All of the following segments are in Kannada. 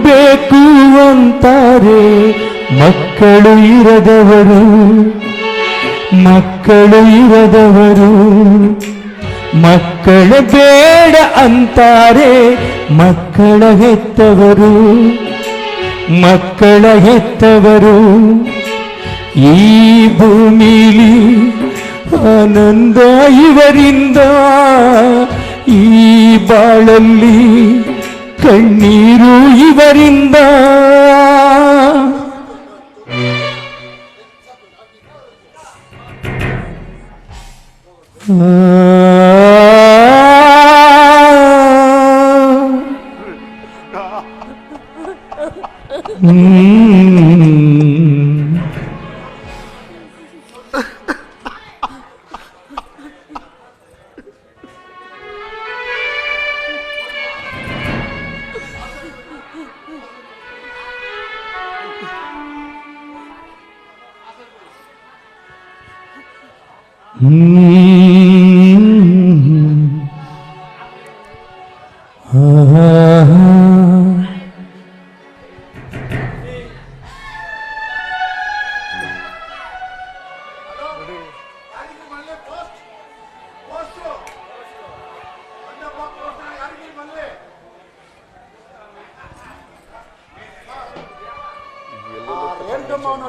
ಬೇಕು ಅಂತಾರೆ ಮಕ್ಕಳು ಇರದವರು ಮಕ್ಕಳ ಬೇಡ ಅಂತಾರೆ ಮಕ್ಕಳ ಹೆತ್ತವರು ಈ ಭೂಮಿಲಿ ಆನಂದ ಇವರಿಂದ ಈ ಬಾಳಲ್ಲಿ ಕಣ್ಣೀರು ಇವರಿಂದ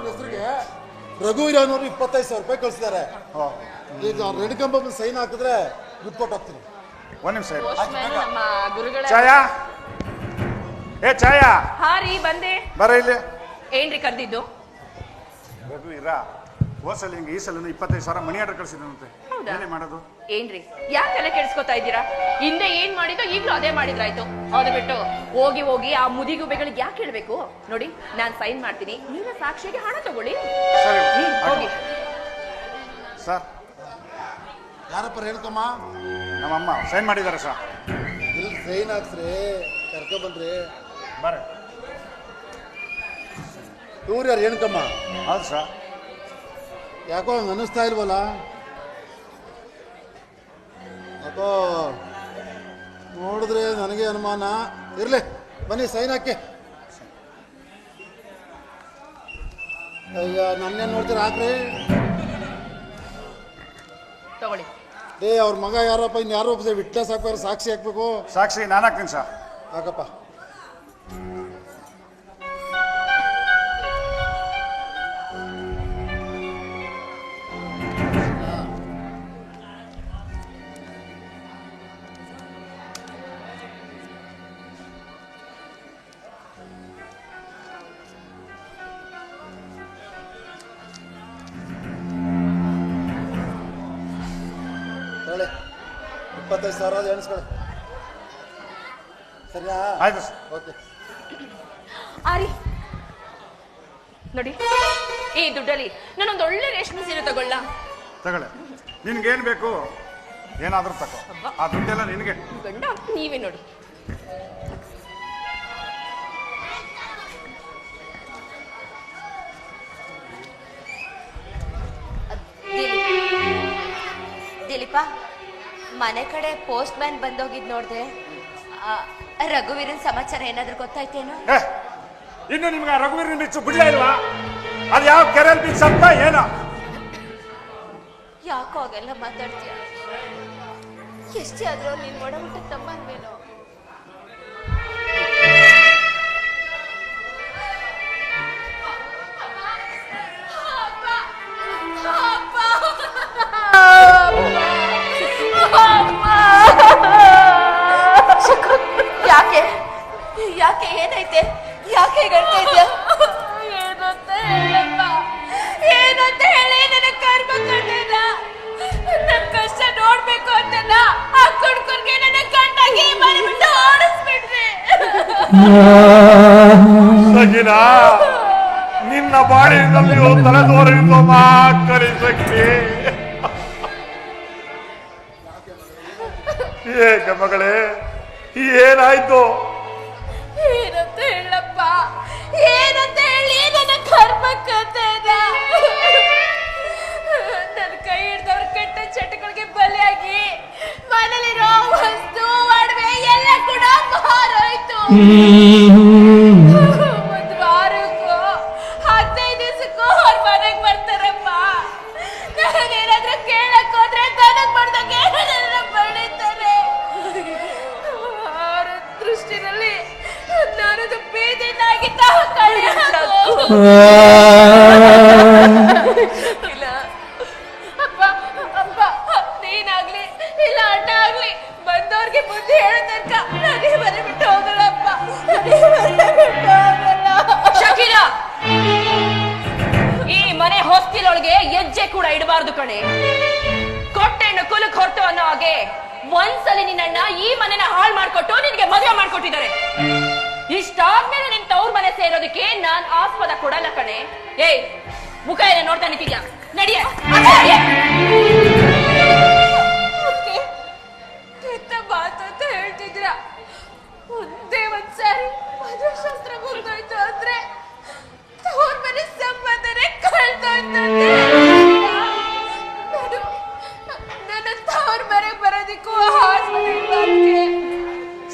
ಹೆಸರಿಗೆ ರಘುವೀರ ಅನ್ನೋರು 25,000 ರೂಪಾಯಿ ಕಳಿಸಿದ್ದಾರೆ. ಈಗ ರೆಡ್ಕಂಬ ಸೈನ್ ಹಾಕಿದ್ರೆ ರಿಪೋರ್ಟ್ ಹಾಕ್ತೀನಿ. ಒಂದ್ ನಿಮಿಷ ಛಾಯಾ, ಛಾಯಾ. ಹಾ ರೀ, ಬಂದೆ. ಬರ ಇಲ್ಲಿ. ಏನ್ರಿ ಕರ್ದಿದ್ದು? ರಘುವೀರ ಹೋಸಲ ಹಿಂಗೆ ಈ ಸಲ 25,000 ಮನಿ ಆರ್ಡರ್ ಕಳಿಸಿದಂತೆ. ಏನೇ ಮಾಡೋದು? ಏನ್ರಿ ಯಾಕೆಲ್ಲ ಕೆಡ್ಸ್ಕೊತಾ ಇದ್ದೀರಾ? ಹಿಂದೆ ಏನ್ ಮಾಡಿದೋ ಈಗ್ಲೂ ಅದೇ ಮಾಡಿದ್ರಾಯ್ತು. ಅದು ಬಿಟ್ಟು ಹೋಗಿ ಆ ಮುದಿಗುಬೆಗಳಿಗೆ ಯಾಕೆ ಹೇಳ್ಬೇಕು? ನೋಡಿ, ನಾನ್ ಸೈನ್ ಮಾಡ್ತೀನಿ, ನೀವೇ ಸಾಕ್ಷಿಗೆ ಹಣ ತಗೊಳ್ಳಿ. ಹೋಗಿ. ಸರ್, ಯಾರಪ್ಪ ಹೇಳ್ಕಮ್ಮ? ನಮ್ಮಮ್ಮ ಸೈನ್ ಮಾಡಿದ್ದಾರೆ ಸರ್. ಇಲ್ಲಿ ಸೈನ್ ಹಾಕ್ಸ್ರಿ, ಕರ್ಕೊ ಬಂದ್ರಿ. ಬರ. ಇವ್ರು ಯಾರು ಹೇಳ್ಕಮ್ಮ? ಹೌದು ಸರ್. ಯಾಕೋ ಹಂಗೆ ಅನ್ನಿಸ್ತಾ ಇಲ್ವಲ್ಲ? ಯಾಕೋ ನೋಡಿದ್ರೆ ನನಗೆ ಅನುಮಾನ. ಇರ್ಲಿ, ಬನ್ನಿ ಸೈನ್ ಹಾಕಿ. ಅಯ್ಯ, ನನ್ನೇನು ನೋಡ್ತೀರ? ಹಾಕ್ರಿ. ತಗೊಳ್ಳಿ. ಅವ್ರ ಮಗ ಯಾರಪ್ಪ? ಇನ್ನು ಯಾರೋ ವಿಟ್ನೆಸ್ ಹಾಕ್ಬೇಕು, ಸಾಕ್ಷಿ ಹಾಕ್ಬೇಕು. ಸಾಕ್ಷಿ ನಾನು ಹಾಕ್ತೀನಿ ಸರ್. ಹಾಕಪ್ಪ. ಹೇಳಿ, 25,000 ಎಣಿಸ್ಕೊಳ್ಳಿ. ಸರಿಯಾ? ಆಯ್ತು ಸರ್. ಓಕೆ. ಆರಿ ನೋಡಿ, ಈ ದುಡ್ಡಲ್ಲಿ ನಾನೊಂದು ಒಳ್ಳೆ ರೇಷ್ಮೆ ಸೀರೆ ತಗೊಳ್ಳ? ತಗೊಳ್ಳಿ. ನಿನ್ಗೇನು ಬೇಕು ಏನಾದರೂ ತಗೋ. ಆ ದುಡ್ಡೆಲ್ಲ ನಿನಗೆ. ಗಂಡ ನೀವೇ ನೋಡಿ. ದಿಲೀಪ, ಮನೆ ಕಡೆ ಪೋಸ್ಟ್ ಮ್ಯಾನ್ ಬಂದೋಗಿದ್ ನೋಡ್ದೆ. ರಘುವೀರನ್ ಸಮಾಚಾರ ಏನಾದ್ರೂ ಗೊತ್ತಾಯ್ತೇನೋ? ಇನ್ನು ನಿಮ್ಗೆ ರಘುವೀರನ್ ಬಿಚ್ಚು ಬಿಡ್ಲೇ ಇಲ್ವಾ? ಅದು ಯಾವ ಕೆರೆಯಲ್ಲಿ ಬಿಚ್ಚ ಅಂತ ಏನೋ? ಯಾಕೋ ಹಾಗೆಲ್ಲ ಮಾತಾಡ್ತೀಯ? ಎಷ್ಟೇ ಆದ್ರೂ ನೀನ್ ಒಡ ಹುಟ್ಟ ತಮ್ಮನ್ವೇನೋ. ಯಾಕೆ ಏನಾಯ್ತೆ? ಯಾಕೆ ಹೇಳ್ತಾ ಇದ್ಯಾ? ಏನಂತ ಹೇಳಿ ನನ್ನ ಕರ್ಮ ಕಂಡಿಲ್ಲ. ನನ್ ಕಷ್ಟ ನೋಡ್ಬೇಕು ಅಂತ ಆ ಕುಡ್ಕುರ್ಗೆ ನನ್ನ ಗಂಟಾಗಿ ಮಾಡಿಬಿಟ್ಟು ಓಡಿಸ್ಬಿಟ್ರಿ. ನಿನ್ನ ಬಾಳಿನಲ್ಲಿ ತಲೆದೋರಿದ್ದು ಕರಿಸಕ್ಕೆ ಏಕ ಮಗಳೇ, ಏನಾಯ್ತು? ಏನಂತ ಹೇಳಪ್ಪ, ಏನಂತ ಹೇಳಿ ನನ್ನ ಕರ್ಮ ಕಥೆನ. ನನ್ನ ಕೈ ಹಿಡ್ದವ್ರ ಕೆಟ್ಟ ಚಟಗಳಿಗೆ ಬಲಿಯಾಗಿ ಮನೇಲಿರೋ ವಸ್ತು ಒಡವೆ ಎಲ್ಲ ಕೂಡ ಮಾರಾಯ್ತು. ಇಲ್ಲ ಅಪ್ಪ ಅಪ್ಪ ನೀನಾಗ್ಲಿ ಇಲ್ಲ ಅಣ್ಣ ಆಗ್ಲಿ ಬಂದವ್ರಿಗೆ ಬುದ್ಧಿ ಹೇಳೋ ತನಕ ನಾನೇ ಮನೆ ಬಿಟ್ಟು ಹೋಗಲ್ಲ ಅಪ್ಪ, ನಾನೇ ಮನೆ ಬಿಟ್ಟು ಹೋಗಲ್ಲ. ಶಕೀಲ, ಈ ಮನೆ ಹೊಸ್ತಿಲೊಳಗೆ ಹೆಜ್ಜೆ ಕೂಡ ಇಡಬಾರ್ದು ಕಣೆ. ಕೊಟ್ಟೆಣ್ಣು ಕುಲಕ್ ಹೊರಟು ಅನ್ನೋ ಹಾಗೆ ಒಂದ್ಸಲಿ ನಿನ್ನಣ್ಣ ಈ ಮನೆನ ಹಾಳು ಮಾಡ್ಕೊಟ್ಟು ನಿನ್ಗೆ ಮದುವೆ ಮಾಡ್ಕೊಟ್ಟಿದ್ದಾರೆ. ಇಷ್ಟಾದ್ಮೇಲೆ ನಿನ್ ತವ್ರ ಮನೆ ಸೇರೋದಕ್ಕೆ ನಾನ್ ಆಸ್ಪದ ಕೊಡಲ್ಲ ಕಣೆ. ಏಯ್, ಮುಖ ಏನ ನೋಡ್ತಾ ನಿಂತಿದ್ಯಾ? ನಡಿಯ. ಮಾತು ಅಂತ ಹೇಳ್ತಿದ್ರ, ಒಂದೇ ಒಂದ್ಸಾರಿ ಮದುವೆ ಶಾಸ್ತ್ರ ಮುಗ್ದೋಯ್ತು ಅಂದ್ರೆ ತವ್ರ ಮನೆ ಸಂಬಂಧನೇ ಕಳ್ದೋಯ್ತು. ನನ್ನ ತವ್ರ ಮನೆ ಬರೋದಿಕ್ಕೂ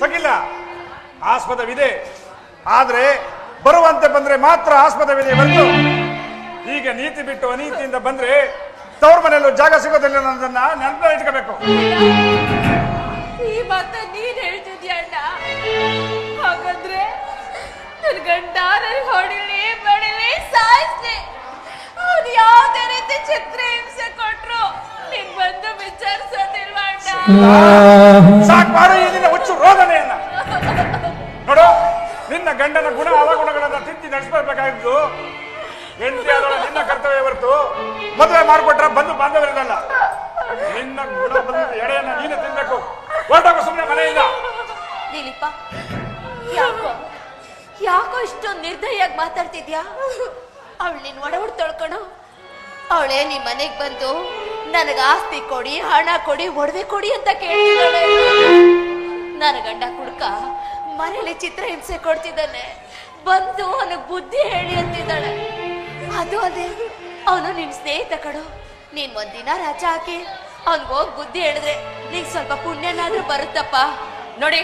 ಸಗಿಲ್ಲ, ಆಸ್ಪದವಿದೆ. ಆದ್ರೆ ಬರುವಂತೆ ಬಂದ್ರೆ ಮಾತ್ರ ಆಸ್ಪದವಿದೆ ಹೊರತು ಈಗ ನೀತಿ ಬಿಟ್ಟು ಅನೀತಿಯಿಂದ ಬಂದ್ರೆ ತವ್ರ ಮನೆಯಲ್ಲೂ ಜಾಗ ಸಿಗೋದಿಲ್ಲ ಅನ್ನೋದನ್ನ ನೆನಪಲ್ಲಿ ಇಟ್ಕೋಬೇಕು. ಈ ಮಾತ ನೀನ್ ಹೇಳ್ತಿದ್ಯ ಅಣ್ಣ? ಹಾಗಾದ್ರೆ ನನ್ ಗಂಡ ನನ್ ಹೊಡಿಲಿ ಬಡಿಲಿ ಸಾಯಿಸ್ಲಿ, ಅವ್ನು ಯಾವ್ದೇ ರೀತಿ ಚಿತ್ರ ಹಿಂಸೆ ಕೊಟ್ರು ನೀನ್ ಬಂದು ವಿಚಾರಿಸೋದಿಲ್ವಾ ಅಣ್ಣ? ಸಾಕ್ ಮಾಡು ಈ ನಿನ್ನ ಹುಚ್ಚು ರೋದನೆಯನ್ನ. ನೋಡು, ನಿನ್ನ ಗಂಡನ ಗುಣ ಅವಗುಣಗಳನ್ನ ತಿದ್ದಿ ನಡೆಸಬೇಕಾಗಿದ್ದು ಹೆಂಡತಿ ಆದವಳ ನಿನ್ನ ಕರ್ತವ್ಯ ಹೊರತು ಮದುವೆ ಮಾಡ್ಕೊಟ್ರೆ ಬಂದು ಬಾಂಧವರಿರಲ್ಲ. ನಿನ್ನ ಗುಣ ಬಂದ ಎಡೆಯನ್ನ ನೀನು ತಿನ್ಬೇಕು. ಹೊರಟೋಗು ಸುಮ್ಮನೆ ಮನೆಯಿಂದ. ದಿಲೀಪ, ಯಾಕೋ ಇಷ್ಟೊಂದು ನಿರ್ದಯಾಗಿ ಮಾತಾಡ್ತಿದ್ಯಾ? ಅವಳು ನಿನ್ ಒಡವಡ್ ತೊಳ್ಕೊಂಡು ಅವಳೇ ನಿಮ್ ಮನೆಗ್ ಬಂದು ನನಗ ಆಸ್ತಿ ಕೊಡಿ, ಹಣ ಕೊಡಿ, ಒಡವೆ ಕೊಡಿ ಅಂತ ಕೇಳ್ತಿದ್ದಾಳೆ. ನನ್ನ ಗಂಡ ಕುಡ್ಕ ಮನೇಲಿ ಚಿತ್ರ ಹಿಂಸೆ ಕೊಡ್ತಿದ್ದಾನೆ, ಬಂದು ಅವನಿಗೆ ಬುದ್ಧಿ ಹೇಳಿ ಅಂತಿದ್ದಾಳೆ. ಅದು ಅದೇ, ಅವನು ನಿನ್ ಸ್ನೇಹಿತ ಕಡು. ನೀನ್ ಒಂದಿನ ರಜಾ ಹಾಕಿ ಅವನ್ಗೋಗ್ ಬುದ್ಧಿ ಹೇಳಿದ್ರೆ ನಿಂಗೆ ಸ್ವಲ್ಪ ಪುಣ್ಯನಾದ್ರೂ ಬರುತ್ತಪ್ಪ. ನೋಡಿ,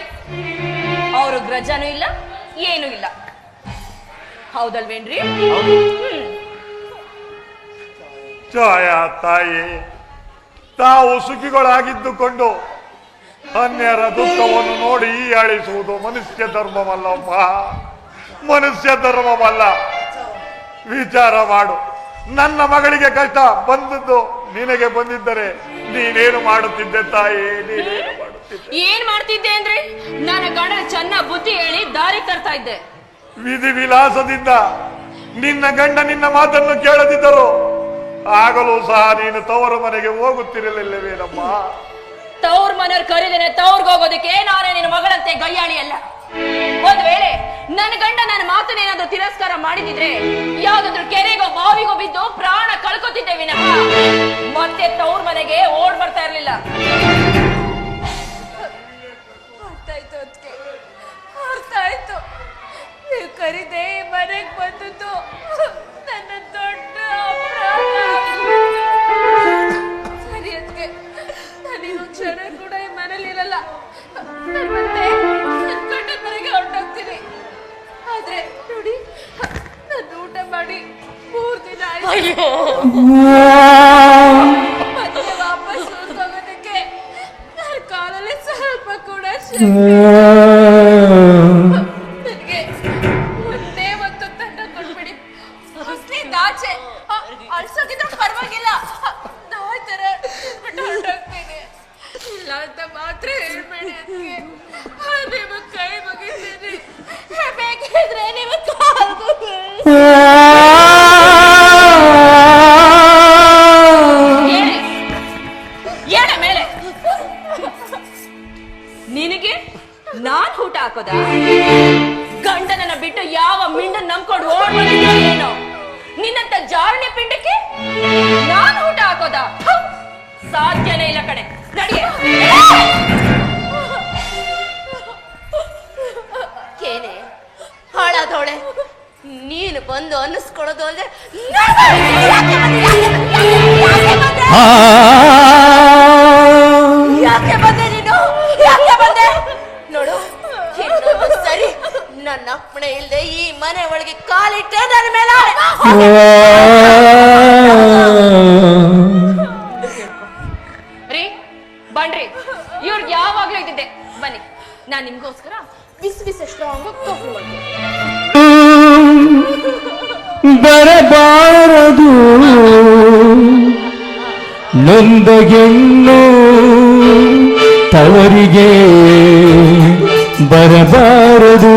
ಅವರು ಗ್ರಜನೂ ಇಲ್ಲ, ಏನೂ ಇಲ್ಲ. ಹೌದಲ್ವೇನ್ರಿ? ಛಾಯಾ ತಾಯಿ, ತಾವು ಸುಖಿಗಳಾಗಿದ್ದುಕೊಂಡು ಅನ್ಯರ ದುಃಖವನ್ನು ನೋಡಿ ಅಳಿಸುವುದು ಮನುಷ್ಯ ಧರ್ಮವಲ್ಲಮ್ಮ, ಮನುಷ್ಯ ಧರ್ಮವಲ್ಲ. ವಿಚಾರ ಮಾಡು, ನನ್ನ ಮಗಳಿಗೆ ಕಷ್ಟ ಬಂದದ್ದು ನಿನಗೆ ಬಂದಿದ್ದರೆ ನೀನೇನು ಮಾಡುತ್ತಿದ್ದೆ ತಾಯಿ? ನೀನೇನು ಮಾಡುತ್ತಿದ್ದೆ? ಏನ್ ಮಾಡ್ತಿದ್ದೆ ಅಂದ್ರೆ ನನ್ನ ಗಂಡನ ಚೆನ್ನಾಗ್ ಬುದ್ಧಿ ಹೇಳಿ ದಾರಿ ತರ್ತಾ ಇದ್ದೆ. ವಿಧಿ ವಿಲಾಸದಿಂದ ನಿನ್ನ ಗಂಡ ನಿನ್ನ ಮಾತನ್ನು ಕೇಳದಿದ್ದರು ಆಗಲೂ ಸಹ ನೀನು ತವರ ಮನೆಗೆ ಹೋಗುತ್ತಿರಲಿಲ್ಲವೇನಮ್ಮ? ತವ್ರ ಮನೆಯವ್ರು ಕರೀದೇನೆ ತವ್ರಿಗೆ ಹೋಗೋದಕ್ಕೆ ನಾನೇ ನಿನ್ನ ಮಗಳಂತೆ ಗಯ್ಯಾಳಿ ಅಲ್ಲ. ಒಂದ್ ವೇಳೆ ನನ್ನ ಗಂಡ ನನ್ನ ಮಾತನ್ನೇನಾದ್ರೂ ತಿರಸ್ಕಾರ ಮಾಡಿದಿದ್ರೆ ಯಾವ್ದಾದ್ರು ಕೆರೆಗೋ ಬಾವಿಗೋ ಬಿದ್ದು ಪ್ರಾಣ ಕಳ್ಕೊತಿದ್ದೆ ವಿನಃ ಮತ್ತೆ ತವ್ರ ಮನೆಗೆ ಓಡ್ ಬರ್ತಾ ಇರ್ಲಿಲ್ಲ. ಅರ್ಥಾಯ್ತು ಅದಕ್ಕೆ, ಅರ್ಥಾಯ್ತು. ನೀವು ಕರೀದೆ ಮನೆಗೆ ಬಂದದ್ದು ನನ್ನ ದೊಡ್ಡ ಸರಿ. ಅದಕ್ಕೆ ನಾನಿನ್ನೊಂದು ಕ್ಷಣ ಕೂಡ ಈ ಮನೇಲಿ ಇರಲ್ಲ. ನಾನು ಮತ್ತೆ ನನ್ನ ಗಂಡನ ಮನೆಗೆ ಹೊರಟೋಗ್ತೀನಿ. ಆದ್ರೆ ನೋಡಿ, ನಾನು ಊಟ ಮಾಡಿ 3 ದಿನ ಆಯ್ತು. ಮತ್ತೆ ವಾಪಸ್ ಹೋಗೋದಕ್ಕೆ ನನ್ನ ಕಾಲಲ್ಲಿ ಸ್ವಲ್ಪ ಕೂಡ ಶಕ್ತಿ ನನಗೆ. ಒಂದೇ ಒಂದು ತಂಡ ಕೊಟ್ಬಿಡಿ, ಹೊಸ್ಲಿ ದಾಚೆ ಅಳ್ಸೋಗಿದ್ರೆ ಪರವಾಗಿಲ್ಲ, ನಾಯಿ ತರ ಹೊರಟೋಗ್ತೀನಿ. ಇಲ್ಲ ಅಂತ ಮಾತ್ರ ಹೇಳ್ಬೇಡಿ. ಅದಕ್ಕೆ ನಿಮ್ಮ ಕೈ ಮುಗಿತೀನಿ, ಬೇಕಿದ್ರೆ ನಿಮ್ಮ ಕಾಲ್ಗೂ ಏಳ ಮೇಲೆ ನಿನಗೆ ನಾನ್ ಊಟ ಹಾಕೋದ? ಗಂಡನನ್ನ ಬಿಟ್ಟು ಯಾವ ಮಿಂಡನ್ ನಂಬ್ಕೊಂಡು ಓಡ್ಬಂದಿದ್ಯೋ ಏನೋ, ನಿನ್ನಂತ ಜಾರನೆ ಪಿಂಡಕ್ಕೆ ನಾನ್ ಊಟ ಹಾಕೋದ? ಸಾಧ್ಯನೇ ಇಲ್ಲ ಕಣೆ. ನಡಿಯೇ. ಏನೇ ಹಾಳಾದವಳೆ, ನೀನು ಬಂದು ಅನ್ನಿಸ್ಕೊಳ್ಳೋದು ಅಂದ್ರೆ ಯಾಕೆ ಬಂದೆ ನೀನು? ಯಾಕೆ ಬಂದೆ? ನೋಡು, ಇನ್ನೊಂದು ಸರಿ ನನ್ನ ಅಪ್ಪಣೆ ಇಲ್ಲದೆ ಈ ಮನೆ ಒಳಗೆ ಕಾಲಿಟ್ಟೆ ನನ್ನ ಮೇಲೆ. ರೀ ಬನ್ರಿ, ಇವ್ರಿಗೆ ಯಾವಾಗ್ಲೂ ಇದ್ದಿದ್ದೆ. ಬನ್ನಿ, ನಾನ್ ನಿಮ್ಗೋಸ್ಕರ ಬಿಸಿ ಬಿಸಿ ಸ್ಟ್ರಾಂಗ್ ಕಾಫಿ ಮಾಡ್ತೀನಿ. ಬರಬಾರದು ನೊಂದ ಹೆಣ್ಣು ತವರಿಗೆ ಬರಬಾರದು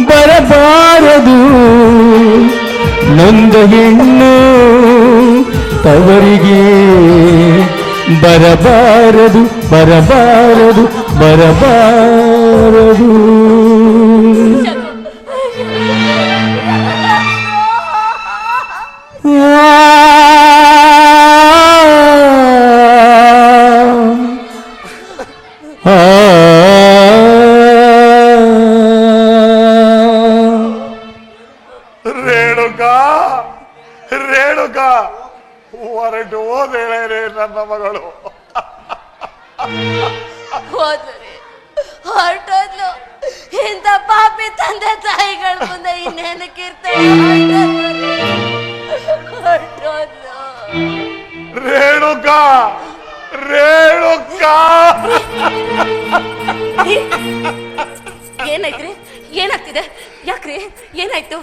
ಬರಬಾರದು ನೊಂದ ಹೆಣ್ಣು ತವರಿಗೆ ಬರಬಾರದು ರೇಣುಕಾ ಹೊರಟು ಹೋದೇಳೆ ನನ್ನ ಮಗಳು. ಹೋದ್ರಿ ಹೊರಟೋದ್ಲು. ಇಂಥ ಪಾಪಿ ತಂದೆ ತಾಯಿಗಳ ಮುಂದೆ ಇನ್ನೇನಕ್ಕಿರ್ತಾಳೆ. ಹೊರಟೋದ್ಲು. ರೇಣುಕಾ ಏನಾಯ್ತ್ರಿ? ಏನಾಗ್ತಿದೆ? ಯಾಕ್ರಿ? ಏನಾಯ್ತು?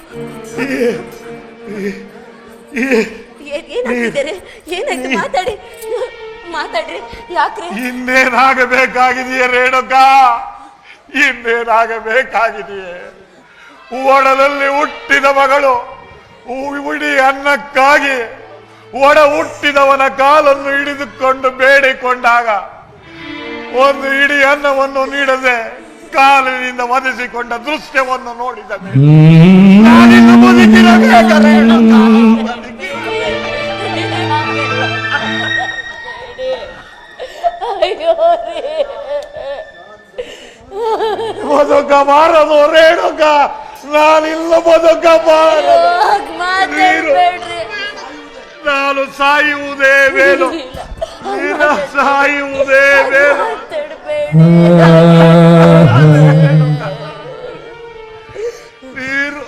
ಏನಾಗ್ತಿದೆ? ಏನಾಯ್ತು? ಮಾತಾಡ್ರಿ. ಯಾಕ್ರಿ? ಇನ್ನೇನಾಗಬೇಕಾಗಿದೆಯೇ ರೇಣುಕಾ? ಇನ್ನೇನಾಗಬೇಕಾಗಿದೆಯೇ? ಒಡಲಲ್ಲಿ ಹುಟ್ಟಿದ ಮಗಳು ಉಡಿ ಅನ್ನಕ್ಕಾಗಿ ಒಡ ಹುಟ್ಟಿದವನ ಕಾಲನ್ನು ಹಿಡಿದುಕೊಂಡು ಬೇಡಿಕೊಂಡಾಗ ಒಂದು ಇಡೀ ಅನ್ನವನ್ನು ನೀಡದೆ ಕಾಲಿನಿಂದ ಒದಿಸಿಕೊಂಡ ದೃಶ್ಯವನ್ನು ನೋಡಿದ ನಾನಿನ್ನು ಬದುಕಿರಬೇಕ ರೇಣುಕಾ? ಬದುಕಬಾರದು ರೇಣುಕಾ, ನಾನಿಲ್ಲ ಬದುಕಬಾರದು. ನಾನು ಸಾಯುವುದೇ ಮೇಲು, ಸಾಯುವುದೇ ಮೇಲು. ನೀರು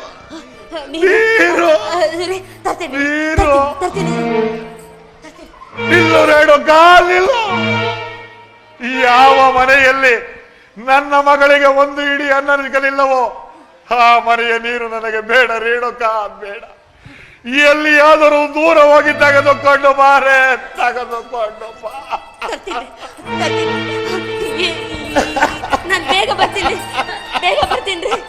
ನೀರು ನೀರು ನಿಲ್ಲು ರೇಣುಕಾ, ನಿಲ್ಲು. ಯಾವ ಮನೆಯಲ್ಲಿ ನನ್ನ ಮಗಳಿಗೆ ಒಂದು ಇಡೀ ಅನ್ನ ಸಿಗಲಿಲ್ಲವೋ ಆ ಮನೆಯ ನೀರು ನನಗೆ ಬೇಡ ರೇಣುಕಾ, ಬೇಡ. ಎಲ್ಲಿಯಾದರೂ ದೂರ ಹೋಗಿ ತೆಗೆದುಕೊಂಡು ಬಾರೆ, ತೆಗೆದುಕೊಂಡು ಬಾ. ನಾನು ಬೇಗ ಬರ್ತೀನಿ ರೀ.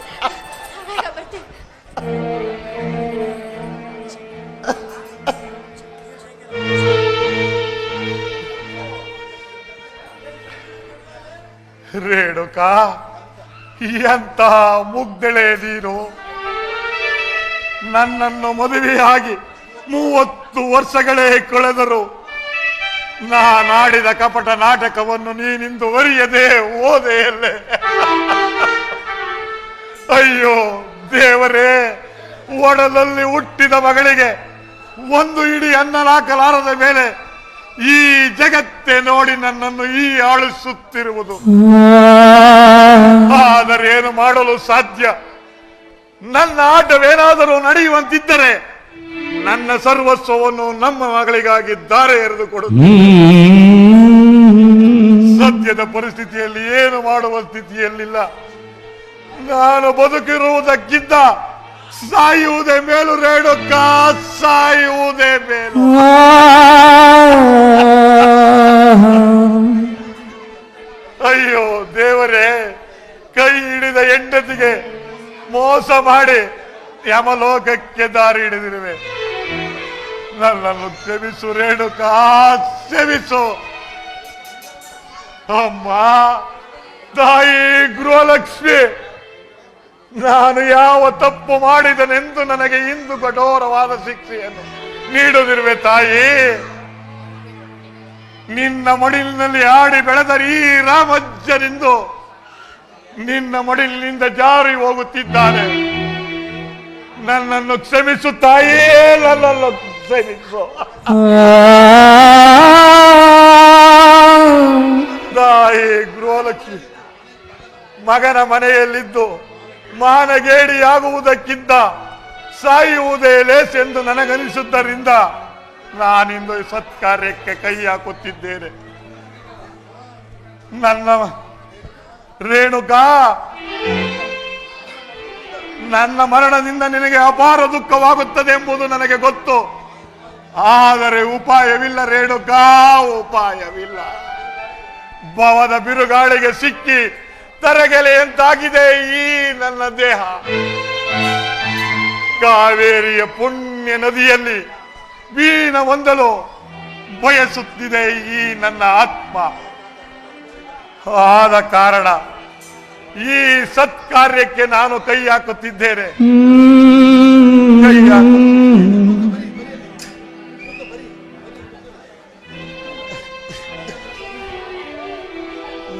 ರೇಣುಕಾ, ಎಂತ ಮುಗ್ಧಳೆ ನೀನು. ನನ್ನನ್ನು ಮದುವೆಯಾಗಿ 30 ವರ್ಷಗಳೇ ಕಳೆದರು ನಾನಾಡಿದ ಕಪಟ ನಾಟಕವನ್ನು ನೀನಿಂದು ಅರಿಯದೆ ಓದೆಯಲ್ಲೇ. ಅಯ್ಯೋ ದೇವರೇ, ಒಡಲಲ್ಲಿ ಹುಟ್ಟಿದ ಮಗಳಿಗೆ ಒಂದು ಇಡೀ ಅನ್ನಲಾಕಲಾರದ ಮೇಲೆ ಈ ಜಗತ್ತೇ ನೋಡಿ ನನ್ನನ್ನು ಈ ಆಳಿಸುತ್ತಿರುವುದು. ಆದರೆ ಏನು ಮಾಡಲು ಸಾಧ್ಯ? ನನ್ನ ಆಟವೇನಾದರೂ ನಡೆಯುವಂತಿದ್ದರೆ ನನ್ನ ಸರ್ವಸ್ವವನ್ನು ನಮ್ಮ ಮಗಳಿಗಾಗಿ ದಾರೆ ಎರೆದುಕೊಡು. ಸದ್ಯದ ಪರಿಸ್ಥಿತಿಯಲ್ಲಿ ಏನು ಮಾಡುವ ಸ್ಥಿತಿಯಲ್ಲಿಲ್ಲ. ನಾನು ಬದುಕಿರುವುದಕ್ಕಿಂತ ಸಾಯುವುದೇ ಮೇಲು ರೇಣುಕಾ, ಸಾಯುವುದೇ ಮೇಲು. ಅಯ್ಯೋ ದೇವರೇ, ಕೈ ಹಿಡಿದ ಹೆಂಡತಿಗೆ ಮೋಸ ಮಾಡಿ ಯಮಲೋಕಕ್ಕೆ ದಾರಿ ಹಿಡಿದಿರುವೆ. ನನ್ನನ್ನು ಕ್ಷಮಿಸು ರೇಣುಕಾ, ಕ್ಷಮಿಸು. ಅಮ್ಮ ತಾಯಿ ಗೃಹಲಕ್ಷ್ಮಿ, ನಾನು ಯಾವ ತಪ್ಪು ಮಾಡಿದನೆಂದು ನನಗೆ ಇಂದು ಕಠೋರವಾದ ಶಿಕ್ಷೆಯನ್ನು ನೀಡುತ್ತಿರುವೆ ತಾಯಿ. ನಿನ್ನ ಮಡಿಲಿನಲ್ಲಿ ಆಡಿ ಬೆಳೆದ ಈ ರಾಮಜ್ಜನಿಂದು ನಿನ್ನ ಮಡಿಲಿನಿಂದ ಜಾರಿ ಹೋಗುತ್ತಿದ್ದಾನೆ. ನನ್ನನ್ನು ಕ್ಷಮಿಸು ತಾಯಿ, ನನ್ನನ್ನು ಕ್ಷಮಿಸು. ತಾಯಿ ಗೃಹಲಕ್ಷ್ಮಿ, ಮಗನ ಮನೆಯಲ್ಲಿದ್ದು ಮಾನಗೇಡಿಯಾಗುವುದಕ್ಕಿಂತ ಸಾಯುವುದೇ ಲೇಸೆಂದು ನನಗನಿಸುವುದರಿಂದ ನಾನಿಂದು ಸತ್ಕಾರ್ಯಕ್ಕೆ ಕೈ ಹಾಕುತ್ತಿದ್ದೇನೆ. ನನ್ನ ರೇಣುಕಾ, ನನ್ನ ಮರಣದಿಂದ ನಿನಗೆ ಅಪಾರ ದುಃಖವಾಗುತ್ತದೆ ಎಂಬುದು ನನಗೆ ಗೊತ್ತು. ಆದರೆ ಉಪಾಯವಿಲ್ಲ ರೇಣುಕಾ, ಉಪಾಯವಿಲ್ಲ. ಭವದ ಬಿರುಗಾಳಿಗೆ ಸಿಕ್ಕಿ ತರಗೆಲೆಯಂತಾಗಿದೆ ಈ ನನ್ನ ದೇಹ. ಕಾವೇರಿಯ ಪುಣ್ಯ ನದಿಯಲ್ಲಿ ವೀಣ ಹೊಂದಲು ಬಯಸುತ್ತಿದೆ ಈ ನನ್ನ ಆತ್ಮ. ಆದ ಕಾರಣ ಈ ಸತ್ಕಾರ್ಯಕ್ಕೆ ನಾನು ಕೈ ಹಾಕುತ್ತಿದ್ದೇನೆ. ಕೈ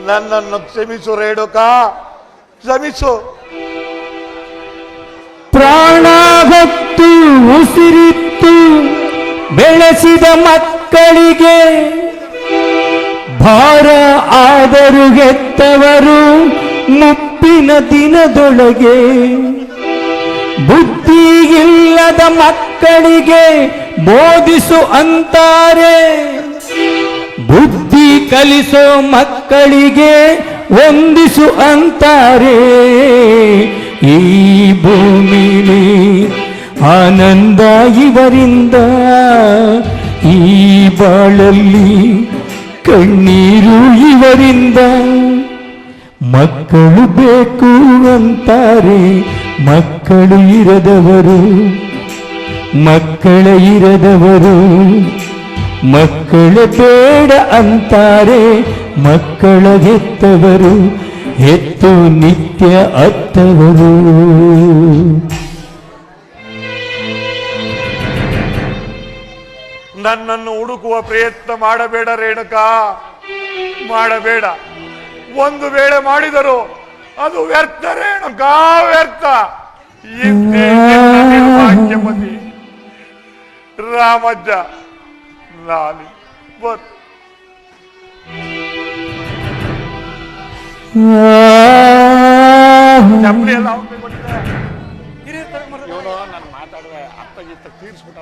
ನನ್ನನ್ನು ಕ್ಷಮಿಸು ರೇಣುಕಾ, ಕ್ಷಮಿಸು. ಪ್ರಾಣ ಹೊತ್ತು ಉಸಿರಿತ್ತು ಬೆಳೆಸಿದ ಮಕ್ಕಳಿಗೆ ಭಾರ ಆದರೂ ಹೆತ್ತವರು ಮುಪ್ಪಿನ ದಿನದೊಳಗೆ. ಬುದ್ಧಿಯಿಲ್ಲದ ಮಕ್ಕಳಿಗೆ ಬೋಧಿಸು ಅಂತಾರೆ, ಬುದ್ಧಿ ಕಲಿಸೋ ಮಕ್ಕಳಿಗೆ ವಂದಿಸು ಅಂತಾರೆ. ಈ ಭೂಮಿಲಿ ಆನಂದ ಇವರಿಂದ, ಈ ಬಾಳಲ್ಲಿ ಕಣ್ಣೀರು ಇವರಿಂದ. ಮಕ್ಕಳು ಬೇಕು ಅಂತಾರೆ ಮಕ್ಕಳು ಇರದವರು, ಮಕ್ಕಳ ಇರದವರು. ಮಕ್ಕಳ ಬೇಡ ಅಂತಾರೆ ಮಕ್ಕಳ ಹೆತ್ತವರು, ಹೆತ್ತು ನಿತ್ಯ ಅತ್ತವರು. ನನ್ನನ್ನು ಹುಡುಕುವ ಪ್ರಯತ್ನ ಮಾಡಬೇಡ ರೇಣುಕಾ, ಮಾಡಬೇಡ. ಒಂದು ವೇಳೆ ಮಾಡಿದರು ಅದು ವ್ಯರ್ಥ ರೇಣುಕಾ, ವ್ಯರ್ಥ. ಇಂದೇ ನಿರ್ಭಾಗ್ಯಮತಿ ರಾಮಜ್ಜ ಲಾಲಿ ಬರ್ ಚಪ್ಪಲಿ ಎಲ್ಲ ನಾನು ಮಾತಾಡುವೆ ಅತ್ತ ಗೀತ ತೀರ್ಸ್ಬಿಟ್ಟ.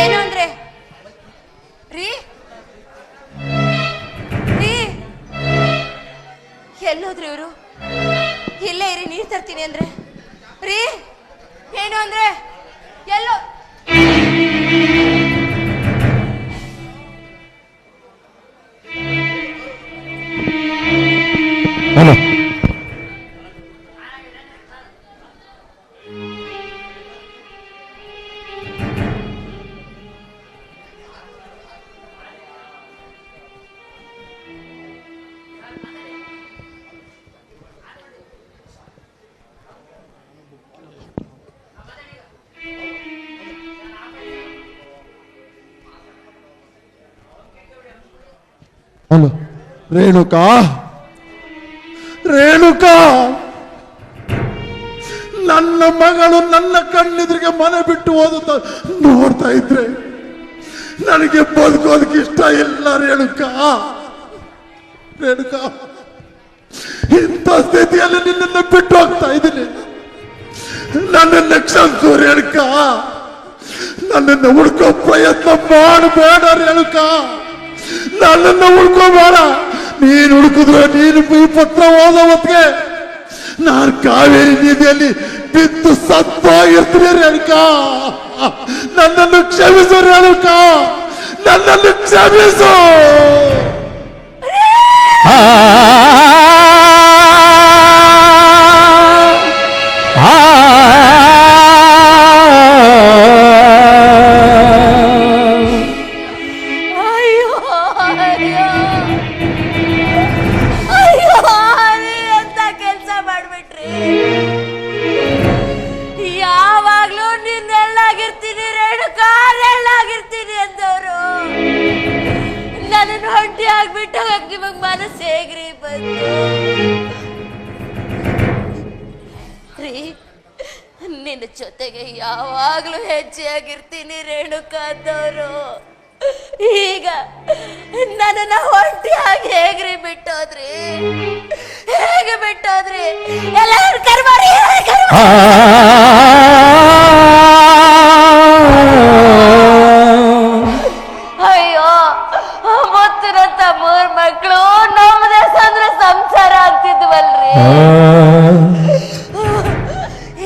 ಏನು ಅಂದ್ರೆ ರೀ ರೀ ಎಲ್ಲೋದ್ರಿ ಇವರು? ಇಲ್ಲೇ ಇರಿ, ನೀರ್ ತರ್ತೀನಿ ಅಂದ್ರೆ. ರೀ ಏನು ಅಂದ್ರೆ ಎಲ್ಲೋ? ಹಲೋ, ಹಲೋ ರೇಣುಕಾ, ರೇಣುಕಾ, ನನ್ನ ಮಗಳು ನನ್ನ ಕಣ್ಣೆದುರಿಗೆ ಮನೆ ಬಿಟ್ಟು ಹೋದ ನೋಡ್ತಾ ಇದ್ರೆ ನನಗೆ ಬದುಕೋದಕ್ಕೆ ಇಷ್ಟ ಇಲ್ಲ ರೇಣುಕಾ. ರೇಣುಕಾ, ಇಂಥ ಸ್ಥಿತಿಯಲ್ಲಿ ನಿನ್ನನ್ನು ಬಿಟ್ಟು ಹೋಗ್ತಾ ಇದ್ದೀನಿ. ನನ್ನನ್ನು ಕ್ಷಮಿಸು ರೇಣುಕಾ, ನನ್ನನ್ನು ಹುಡ್ಕೋ ಪ್ರಯತ್ನ ಮಾಡಬೇಡ ರೇಣುಕಾ, ನನ್ನನ್ನು ಹುಡ್ಕೋಬೇಡ. ನೀನು ಹುಡುಕಿದ್ರೆ ನೀನು ಈ ಪತ್ರ ಓದೋ ಹೊತ್ತಿಗೆ ನಾನು ಕಾವೇರಿ ನದಿಯಲ್ಲಿ ಬಿದ್ದು ಸತ್ತಾಗಿರ್ತೀನಿ ರೇಣುಕಾ. ನನ್ನನ್ನು ಕ್ಷಮಿಸು ರೇಣುಕಾ, ನನ್ನನ್ನು ಕ್ಷಮಿಸು. ಯಾವಾಗ್ಲೂ ನಿನ್ನೆಲ್ಲಾಗಿರ್ತೀನಿ ರೇಣುಕಾ, ನೆಲ್ಲಾಗಿರ್ತೀನಿ ಅಂದವರು ನನ್ನನ್ನು ಹೊಂಟಿ ಆಗ್ಬಿಟ್ಟು ನಿಮಗ್ ಮನಸ್ಸು ಹೇಗ್ರಿ ಬಂತು ರೀ? ನಿನ್ನ ಜೊತೆಗೆ ಯಾವಾಗ್ಲೂ ಹೆಜ್ಜೆಯಾಗಿರ್ತೀನಿ ರೇಣುಕಾ ಅಂದವರು ಈಗ ನನ್ನನ್ನ ಒಂಟಿಯಾಗಿ ಹೇಗ್ರಿ ಬಿಟ್ಟೋದ್ರಿ, ಹೇಗೆ ಬಿಟ್ಟೋದ್ರಿ? ಎಲ್ಲರೂ ಕರ್ಮಾರಿ ಅಯ್ಯೋ, ಮುತ್ತಿನಂತ 3 ಮಕ್ಕಳು ನಮ್ಮದೇ ಸಂದ್ರ ಸಂಸಾರ ಅಂತಿದ್ವಲ್ರಿ.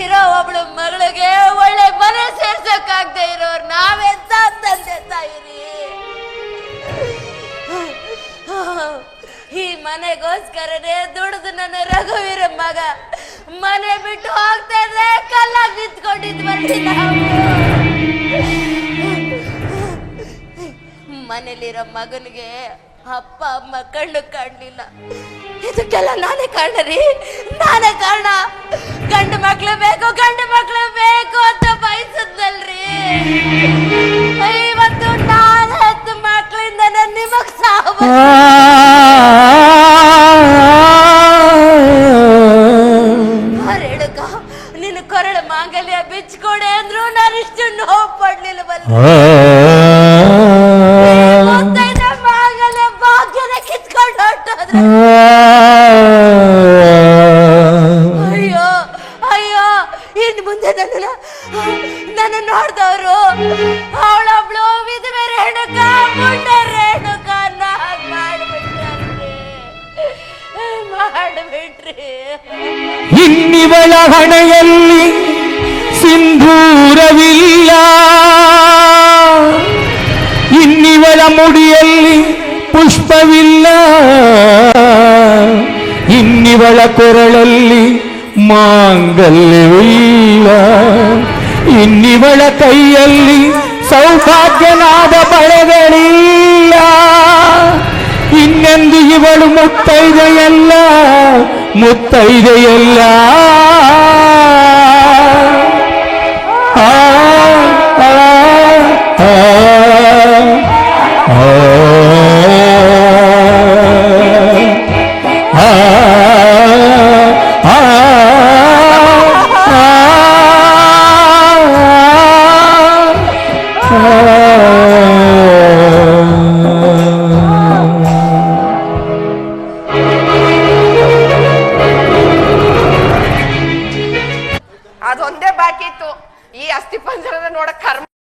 ಇರೋ ಒಬ್ಳು ಮಗಳಿಗೆ ಒಳ್ಳೆ ಮನೆ ಸೇರ್ಸಕ್ಕಾಗದೆ ಇರೋರು ನಾವೆಂತ ತಂದೆ ತಾಯಿರಿ. ಈ ಮನೆಗೋಸ್ಕರನೇ ದುಡಿದು ನನ್ನ ರಘುವೀರ ಮಗ ಮನೆ ಬಿಟ್ಟು ಹೋಗ್ತಾ ಇದ್ರೆ ಕಲ್ಲಾಗಿ ನಿಂತ್ಕೊಂಡಿದ್ವಲ್ರಿ ನಾವು. ಮನೇಲಿರೋ ಮಗನಿಗೆ ಅಪ್ಪ ಅಮ್ಮ ಕಣ್ಣು ಕಾಣ್ಲಿಲ್ಲ. ಇದಕ್ಕೆಲ್ಲ ನಾನೇ ಕಾರಣ ರೀ, ನಾನೇ ಕಾರಣ. ಗಂಡು ಮಕ್ಳು ಬೇಕು, ಗಂಡು ಮಕ್ಳು ಬೇಕು ಅಂತ ಬಯಸಿದ್ನಲ್ರಿ. ಇವತ್ತು ನಾನು 10 ಮಕ್ಳಿಂದ ನಿಮಗ್ ಸಾವು. ರೇಣುಕ, ನಿನ್ನ ಕೊರಳ ಮಾಂಗಲ್ಯ ಬಿಚ್ಕೊಡೆ ಅಂದ್ರು ನಾನು ಇಷ್ಟು ನೋವು ಪಡ್ಲಿಲ್ಲವಲ್ಲ. ಮಾಂಗಲ್ಯ ಭಾಗ್ಯನ ಕಿತ್ಕೊಂಡು ಹೊರಟೋದ್ರೆ. ಅಯ್ಯೋ ಅಯ್ಯೋ, ಇನ್ ಮುಂದೆ ನನ್ನ ನೋಡ್ದವ್ರು ಅವಳೊಬ್ಳು ವಿಧವೆ ರೇಣುಕ, ಮುಂಡ ರೇಣುಕ ಮಾಡ್ಬಿಟ್ರಿ. ಇನ್ನಿವಳ ಹಣೆಯಲ್ಲಿ ಸಿಂಧೂರವಿಲ್ಲ, ಇನ್ನಿವಳ ಮುಡಿಯಲ್ಲಿ ಪುಷ್ಪವಿಲ್ಲ, ಇನ್ನಿವಳ ಕೊರಳಲ್ಲಿ ಮಾಂಗಲ್ಯವಿಲ್ಲ, ಇನ್ನಿವಳ ಕೈಯಲ್ಲಿ ಸೌಭಾಗ್ಯನಾದ ಬಳೆಗಳಿಲ್ಲ. ಇನ್ನೆಂದು ಇವಳು ಮುತ್ತೈದೆಯಲ್ಲ, ಮುತ್ತೈದೆಯಲ್ಲ. ಆ ಆ ಆ ಆ